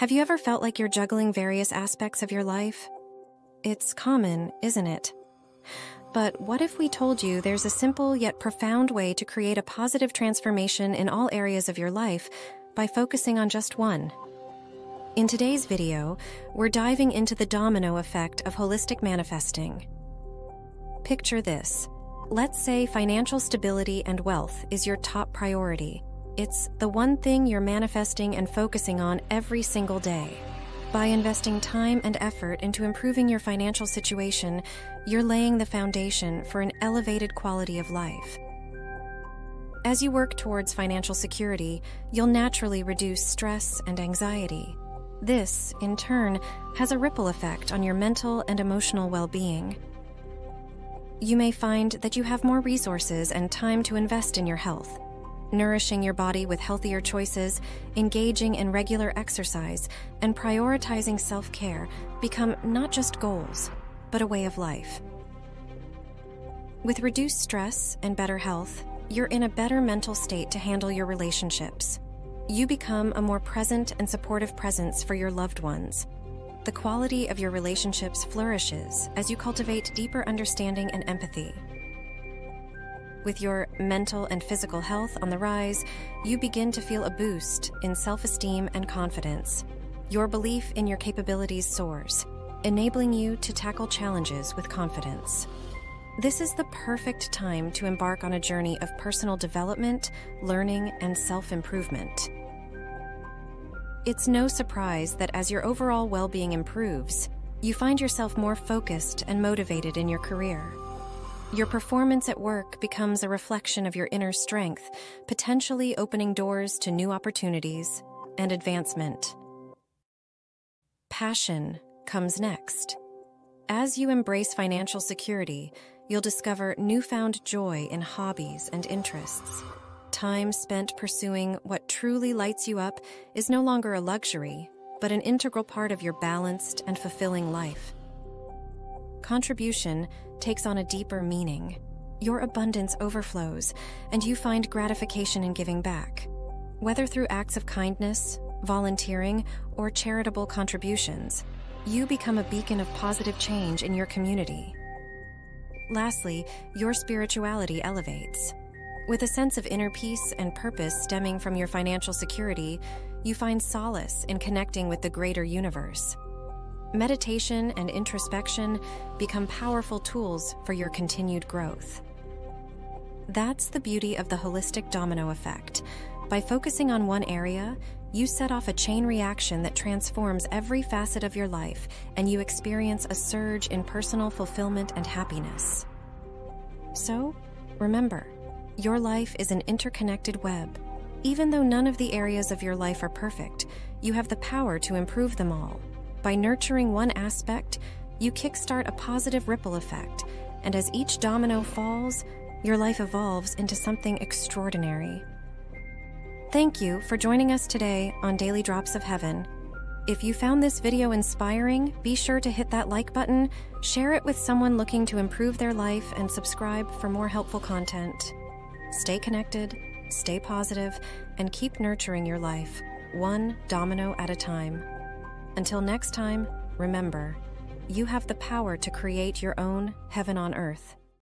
Have you ever felt like you're juggling various aspects of your life? It's common, isn't it? But what if we told you there's a simple yet profound way to create a positive transformation in all areas of your life by focusing on just one? In today's video, we're diving into the domino effect of holistic manifesting. Picture this. Let's say financial stability and wealth is your top priority. It's the one thing you're manifesting and focusing on every single day. By investing time and effort into improving your financial situation, you're laying the foundation for an elevated quality of life. As you work towards financial security, you'll naturally reduce stress and anxiety. This, in turn, has a ripple effect on your mental and emotional well-being. You may find that you have more resources and time to invest in your health. Nourishing your body with healthier choices, engaging in regular exercise, and prioritizing self-care become not just goals, but a way of life. With reduced stress and better health, you're in a better mental state to handle your relationships. You become a more present and supportive presence for your loved ones. The quality of your relationships flourishes as you cultivate deeper understanding and empathy. With your mental and physical health on the rise, you begin to feel a boost in self-esteem and confidence. Your belief in your capabilities soars, enabling you to tackle challenges with confidence. This is the perfect time to embark on a journey of personal development, learning, and self-improvement. It's no surprise that as your overall well-being improves, you find yourself more focused and motivated in your career. Your performance at work becomes a reflection of your inner strength, potentially opening doors to new opportunities and advancement. Passion comes next. As you embrace financial security, you'll discover newfound joy in hobbies and interests. Time spent pursuing what truly lights you up is no longer a luxury, but an integral part of your balanced and fulfilling life. Contribution takes on a deeper meaning. Your abundance overflows, and you find gratification in giving back. Whether through acts of kindness, volunteering, or charitable contributions, you become a beacon of positive change in your community. Lastly, your spirituality elevates. With a sense of inner peace and purpose stemming from your financial security, you find solace in connecting with the greater universe. Meditation and introspection become powerful tools for your continued growth. That's the beauty of the holistic domino effect. By focusing on one area, you set off a chain reaction that transforms every facet of your life, and you experience a surge in personal fulfillment and happiness. So, remember, your life is an interconnected web. Even though none of the areas of your life are perfect, you have the power to improve them all. By nurturing one aspect, you kickstart a positive ripple effect, and as each domino falls, your life evolves into something extraordinary. Thank you for joining us today on Daily Drops of Heaven. If you found this video inspiring, be sure to hit that like button, share it with someone looking to improve their life, and subscribe for more helpful content. Stay connected, stay positive, and keep nurturing your life, one domino at a time. Until next time, remember, you have the power to create your own heaven on earth.